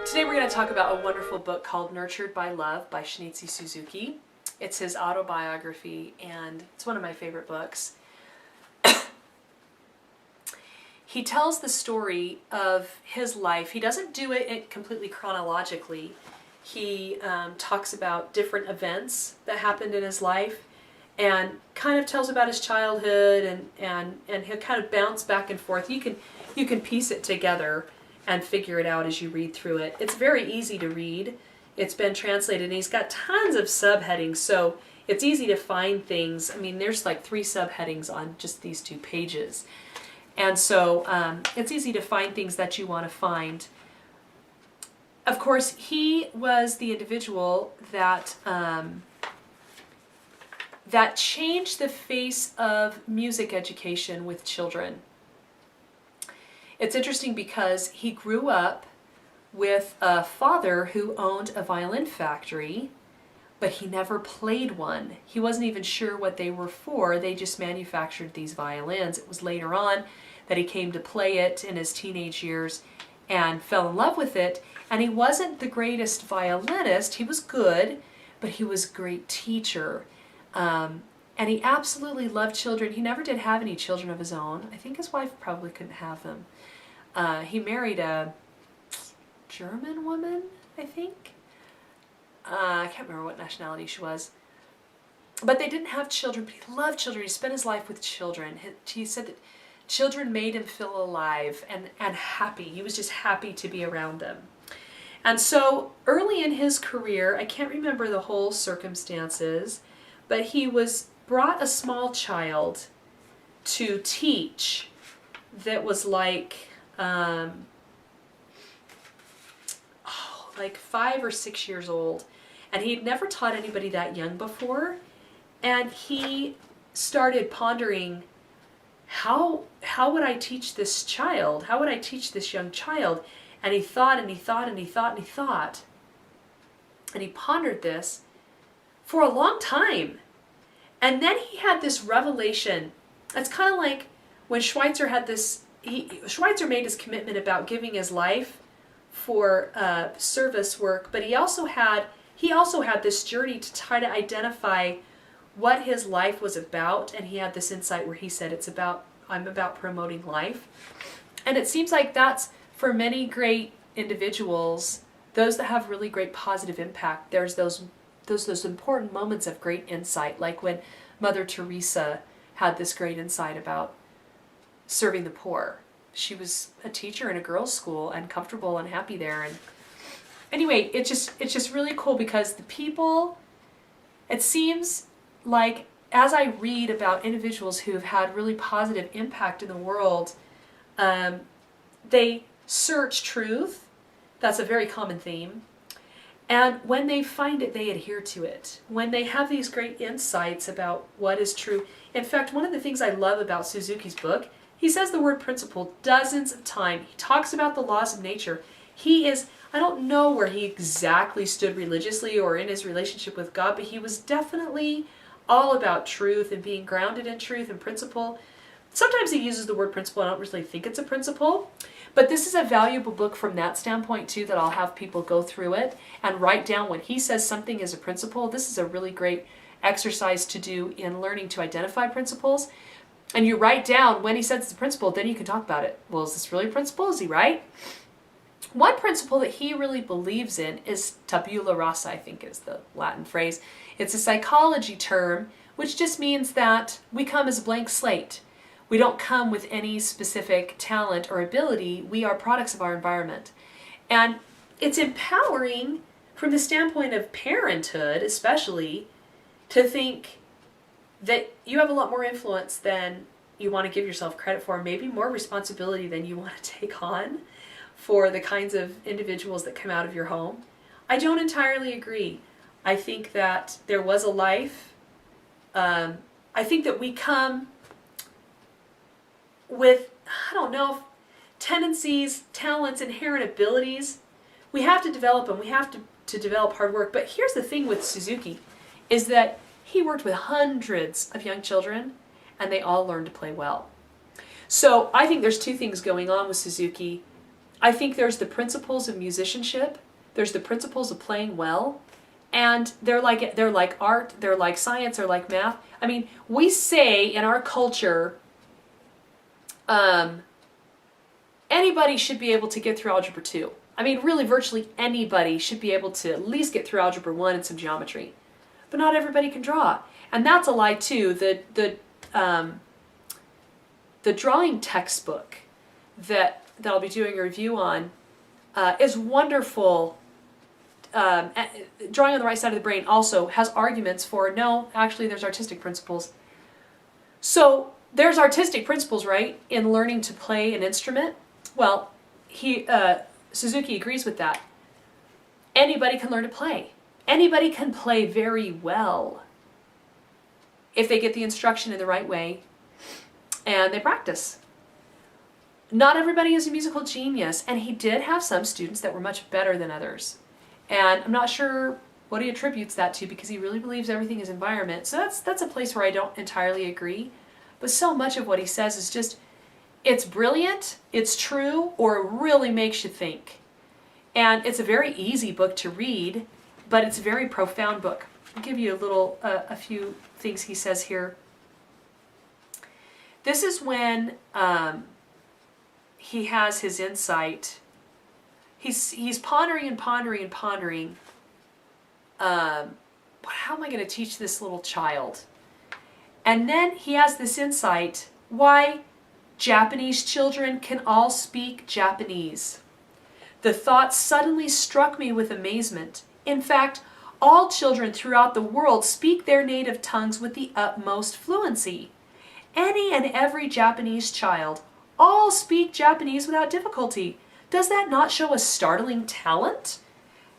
Today we're going to talk about a wonderful book called Nurtured by Love by Shinichi Suzuki. It's his autobiography and it's one of my favorite books. He tells the story of his life. He doesn't do it completely chronologically. He talks about different events that happened in his life and kind of tells about his childhood and he'll kind of bounce back and forth. You can piece it together and figure it out as you read through it. It's very easy to read. It's been translated and he's got tons of subheadings, so it's easy to find things. I mean, there's like 3 subheadings on just these 2 pages. And so it's easy to find things that you want to find. Of course, he was the individual that that changed the face of music education with children. It's interesting because he grew up with a father who owned a violin factory, but he never played one. He wasn't even sure what they were for. They just manufactured these violins. It was later on that he came to play it in his teenage years and fell in love with it. And he wasn't the greatest violinist. He was good, but he was a great teacher. And he absolutely loved children. He never did have any children of his own. I think his wife probably couldn't have them. He married a German woman, I think. I can't remember what nationality she was. But they didn't have children, but he loved children. He spent his life with children. He said that children made him feel alive and happy. He was just happy to be around them. And so early in his career, I can't remember the whole circumstances, but he brought a small child to teach that was like 5 or 6 years old, and he'd never taught anybody that young before, and he started pondering, how would I teach this child? How would I teach this young child? And he thought and he thought and he thought and he thought, and he pondered this for a long time. And then he had this revelation. It's kind of like when Schweitzer had this, Schweitzer made his commitment about giving his life for service work, but he also had this journey to try to identify what his life was about, and he had this insight where he said, I'm about promoting life. And it seems like that's for many great individuals, those that have really great positive impact. There's those important moments of great insight, like when Mother Teresa had this great insight about serving the poor. She was a teacher in a girls' school and comfortable and happy there. And anyway, it's just really cool because the people, it seems like as I read about individuals who have had really positive impact in the world, they search truth. That's a very common theme. And when they find it, they adhere to it. When they have these great insights about what is true. In fact, one of the things I love about Suzuki's book, he says the word principle dozens of times. He talks about the laws of nature. I don't know where he exactly stood religiously or in his relationship with God, but he was definitely all about truth and being grounded in truth and principle. Sometimes he uses the word principle. I don't really think it's a principle. But this is a valuable book from that standpoint too, that I'll have people go through it and write down when he says something is a principle. This is a really great exercise to do in learning to identify principles. And you write down when he says it's a principle, then you can talk about it. Well, is this really a principle? Is he right? One principle that he really believes in is tabula rasa, I think is the Latin phrase. It's a psychology term, which just means that we come as a blank slate. We don't come with any specific talent or ability. We are products of our environment. And it's empowering from the standpoint of parenthood, especially, to think that you have a lot more influence than you want to give yourself credit for, maybe more responsibility than you want to take on for the kinds of individuals that come out of your home. I don't entirely agree. I think that there was a life. I think that we come with, tendencies, talents, inherent abilities. We have to develop them. We have to develop hard work. But here's the thing with Suzuki, is that he worked with hundreds of young children, and they all learned to play well. So I think there's 2 things going on with Suzuki. I think there's the principles of musicianship, there's the principles of playing well, and they're like art, they're like science, they're like math. I mean, we say in our culture, anybody should be able to get through Algebra 2. I mean, really, virtually anybody should be able to at least get through Algebra 1 and some geometry. But not everybody can draw. And that's a lie, too. The drawing textbook that I'll be doing a review on is wonderful. Drawing on the Right Side of the Brain also has arguments for, no, actually there's artistic principles. So there's artistic principles, right, in learning to play an instrument. Well, Suzuki agrees with that. Anybody can learn to play. Anybody can play very well if they get the instruction in the right way and they practice. Not everybody is a musical genius, and he did have some students that were much better than others. And I'm not sure what he attributes that to, because he really believes everything is environment. So that's a place where I don't entirely agree. But so much of what he says is just, it's brilliant, it's true, or it really makes you think. And it's a very easy book to read, but it's a very profound book. I'll give you a few things he says here. This is when he has his insight. He's pondering and pondering and pondering. How am I going to teach this little child? And then he has this insight. Why Japanese children can all speak Japanese. The thought suddenly struck me with amazement. In fact, all children throughout the world speak their native tongues with the utmost fluency. Any and every Japanese child all speak Japanese without difficulty. Does that not show a startling talent?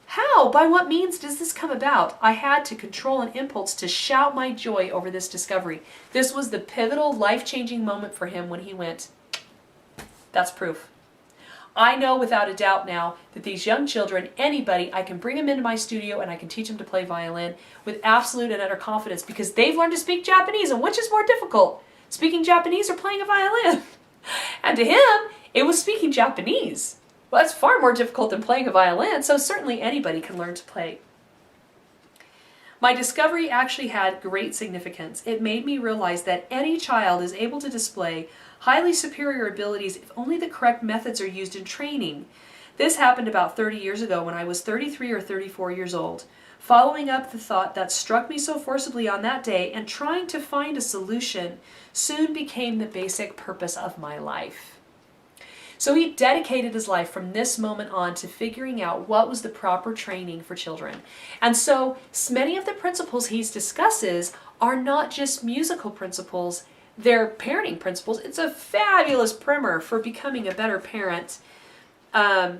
How, by what means does this come about? I had to control an impulse to shout my joy over this discovery. This was the pivotal, life-changing moment for him when he went, that's proof. I know without a doubt now that these young children, anybody, I can bring them into my studio and I can teach them to play violin with absolute and utter confidence, because they've learned to speak Japanese, and which is more difficult, speaking Japanese or playing a violin? And to him, it was speaking Japanese. Well, that's far more difficult than playing a violin, so certainly anybody can learn to play. My discovery actually had great significance. It made me realize that any child is able to display highly superior abilities if only the correct methods are used in training. This happened about 30 years ago when I was 33 or 34 years old. Following up the thought that struck me so forcibly on that day and trying to find a solution soon became the basic purpose of my life. So he dedicated his life from this moment on to figuring out what was the proper training for children. And so many of the principles he discusses are not just musical principles, they're parenting principles. It's a fabulous primer for becoming a better parent. The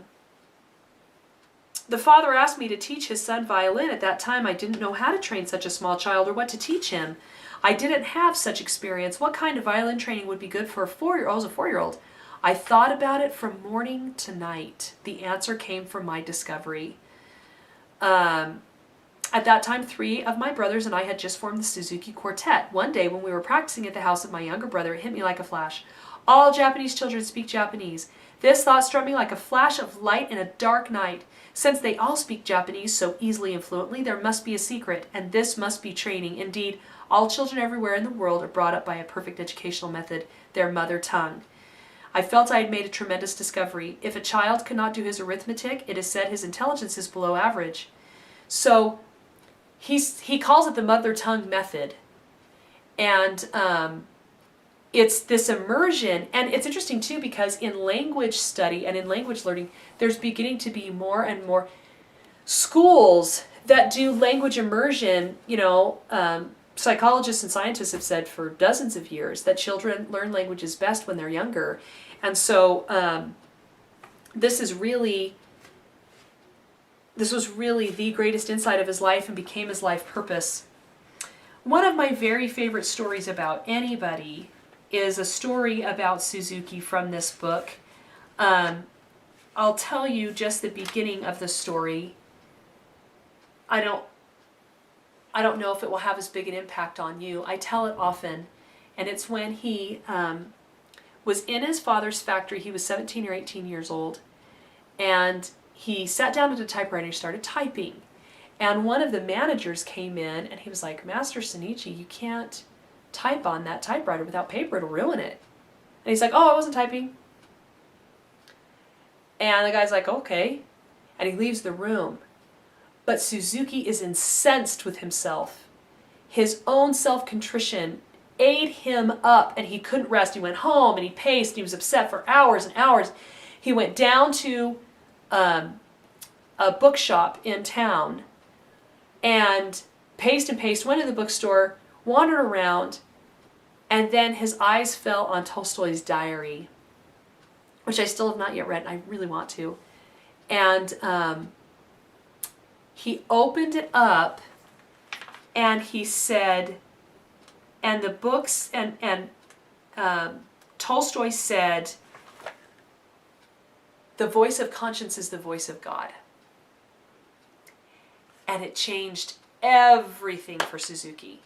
father asked me to teach his son violin. At that time, I didn't know how to train such a small child or what to teach him. I didn't have such experience. What kind of violin training would be good for a 4-year-old? I was a 4-year-old. I thought about it from morning to night. The answer came from my discovery. At that time, 3 of my brothers and I had just formed the Suzuki Quartet. One day, when we were practicing at the house of my younger brother, it hit me like a flash. All Japanese children speak Japanese. This thought struck me like a flash of light in a dark night. Since they all speak Japanese so easily and fluently, there must be a secret, and this must be training. Indeed, all children everywhere in the world are brought up by a perfect educational method, their mother tongue. I felt I had made a tremendous discovery. If a child cannot do his arithmetic, it is said his intelligence is below average. So he calls it the mother tongue method. And it's this immersion. And it's interesting too, because in language study and in language learning, there's beginning to be more and more schools that do language immersion. Psychologists and scientists have said for dozens of years that children learn languages best when they're younger. And so this was really the greatest insight of his life and became his life purpose. One of my very favorite stories about anybody is a story about Suzuki from this book. I'll tell you just the beginning of the story. I don't know if it will have as big an impact on you. I tell it often, and it's when he was in his father's factory. He was 17 or 18 years old, And he sat down at a typewriter and he started typing. And one of the managers came in and he was like, Master Shinichi, you can't type on that typewriter without paper, it'll ruin it. And he's like, oh, I wasn't typing. And the guy's like, okay. And he leaves the room. But Suzuki is incensed with himself. His own self-contrition ate him up and he couldn't rest. He went home and he paced and he was upset for hours and hours. He went down to a bookshop in town and paced, went to the bookstore, wandered around, and then his eyes fell on Tolstoy's diary, which I still have not yet read, and I really want to. And he opened it up, and he said, and the books, and Tolstoy said, the voice of conscience is the voice of God. And it changed everything for Suzuki.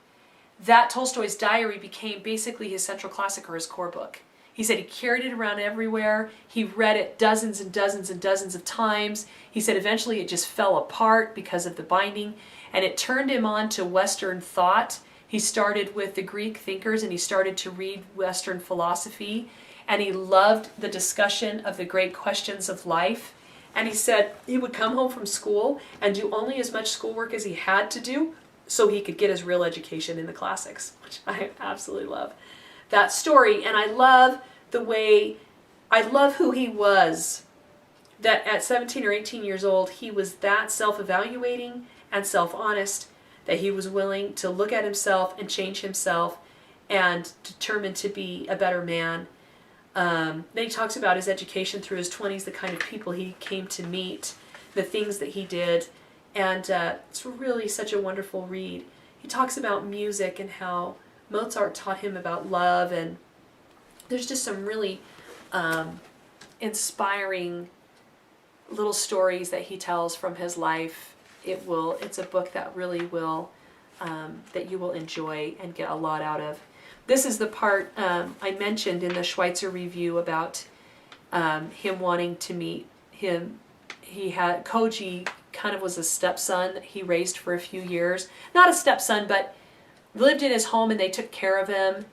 That Tolstoy's diary became basically his central classic or his core book. He said he carried it around everywhere. He read it dozens and dozens and dozens of times. He said eventually it just fell apart because of the binding, and it turned him on to Western thought. He started with the Greek thinkers and he started to read Western philosophy, and he loved the discussion of the great questions of life. And he said he would come home from school and do only as much schoolwork as he had to do so he could get his real education in the classics, which I absolutely love that story. And I love who he was, that at 17 or 18 years old, he was that self-evaluating and self-honest, that he was willing to look at himself and change himself and determined to be a better man. Then he talks about his education through his 20s, the kind of people he came to meet, the things that he did, and it's really such a wonderful read. He talks about music and how Mozart taught him about love, and there's just some really inspiring little stories that he tells from his life. It's a book that really will, that you will enjoy and get a lot out of. This is the part I mentioned in the Schweitzer review about him wanting to meet him. Koji kind of was a stepson that he raised for a few years. Not a stepson, but lived in his home and they took care of him.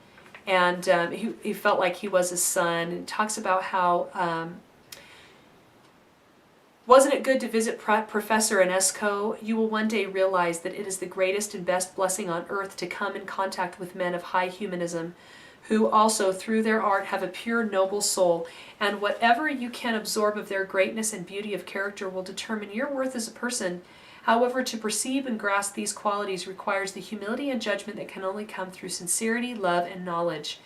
And he felt like he was his son. And talks about how, wasn't it good to visit Professor Inesco? You will one day realize that it is the greatest and best blessing on earth to come in contact with men of high humanism, who also through their art have a pure, noble soul, and whatever you can absorb of their greatness and beauty of character will determine your worth as a person. However, to perceive and grasp these qualities requires the humility and judgment that can only come through sincerity, love, and knowledge.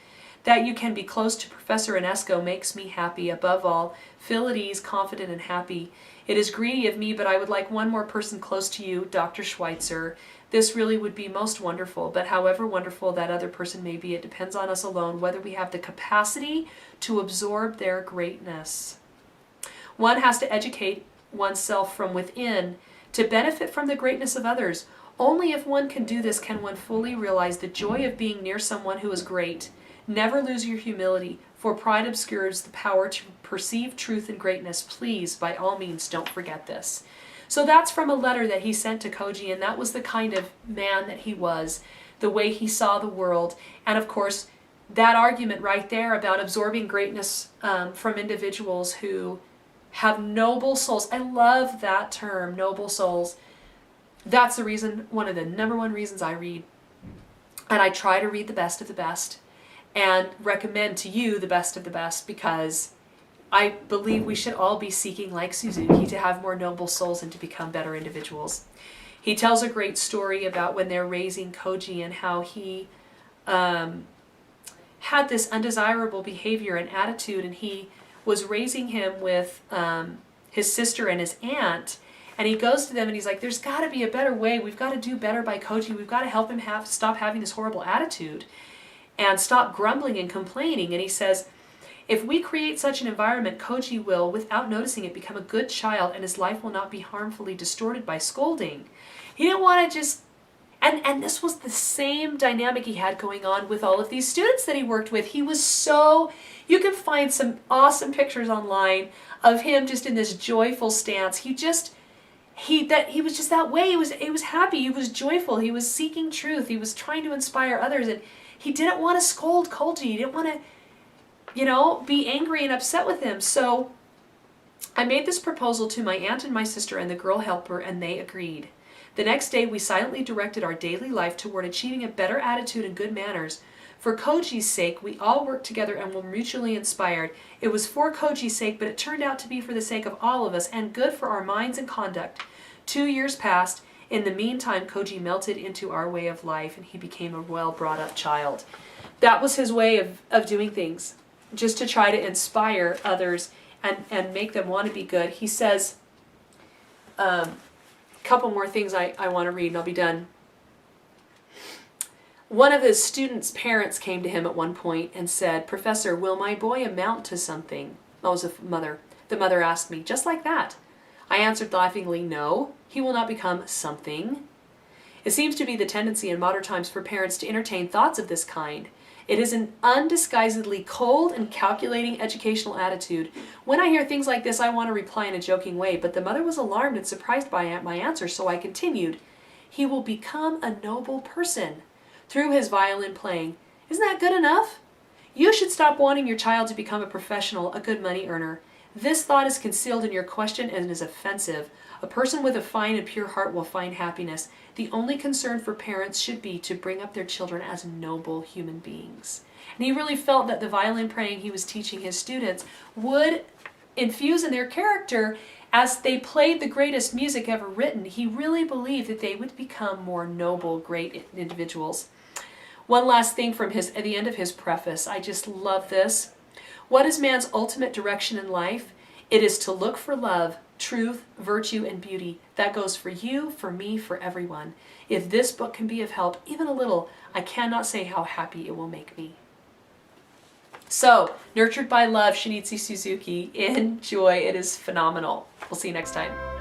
That you can be close to Professor Inesco makes me happy. Above all, feel at ease, confident, and happy. It is greedy of me, but I would like one more person close to you, Dr. Schweitzer. This really would be most wonderful, but however wonderful that other person may be, it depends on us alone whether we have the capacity to absorb their greatness. One has to educate oneself from within to benefit from the greatness of others. Only if one can do this can one fully realize the joy of being near someone who is great. Never lose your humility, for pride obscures the power to perceive truth and greatness. Please, by all means, don't forget this. So that's from a letter that he sent to Koji, and that was the kind of man that he was, the way he saw the world. And of course, that argument right there about absorbing greatness from individuals who have noble souls. I love that term, noble souls. That's the reason, one of the number one reasons I read. And I try to read the best of the best and recommend to you the best of the best, because I believe we should all be seeking, like Suzuki, to have more noble souls and to become better individuals. He tells a great story about when they're raising Koji and how he had this undesirable behavior and attitude, and he was raising him with his sister and his aunt, and he goes to them and he's like, there's got to be a better way. We've got to do better by Koji. We've got to help him stop having this horrible attitude and stop grumbling and complaining. And he says, if we create such an environment, Koji will, without noticing it, become a good child, and his life will not be harmfully distorted by scolding. He didn't want to just, And this was the same dynamic he had going on with all of these students that he worked with. He was so, you can find some awesome pictures online of him just in this joyful stance. He was just that way. He was happy, he was joyful, he was seeking truth, he was trying to inspire others, and he didn't want to scold Koji. He didn't want to, be angry and upset with him. So I made this proposal to my aunt and my sister and the girl helper, and they agreed. The next day, we silently directed our daily life toward achieving a better attitude and good manners. For Koji's sake, we all worked together and were mutually inspired. It was for Koji's sake, but it turned out to be for the sake of all of us and good for our minds and conduct. 2 years passed. In the meantime, Koji melted into our way of life, and he became a well-brought-up child. That was his way of doing things, just to try to inspire others and make them want to be good. He says, couple more things I want to read and I'll be done. One of his students' parents came to him at one point and said, "Professor, will my boy amount to something?" That was the mother. The mother asked me, just like that. I answered laughingly, "No, he will not become something." It seems to be the tendency in modern times for parents to entertain thoughts of this kind. It is an undisguisedly cold and calculating educational attitude. When I hear things like this, I want to reply in a joking way, but the mother was alarmed and surprised by my answer, so I continued, "He will become a noble person through his violin playing. Isn't that good enough? You should stop wanting your child to become a professional, a good money earner. This thought is concealed in your question and is offensive. A person with a fine and pure heart will find happiness. The only concern for parents should be to bring up their children as noble human beings." And he really felt that the violin playing he was teaching his students would infuse in their character as they played the greatest music ever written. He really believed that they would become more noble, great individuals. One last thing from at the end of his preface. I just love this. What is man's ultimate direction in life? It is to look for love, truth, virtue, and beauty. That goes for you, for me, for everyone. If this book can be of help, even a little, I cannot say how happy it will make me. So, Nurtured by Love, Shinichi Suzuki. Enjoy. It is phenomenal. We'll see you next time.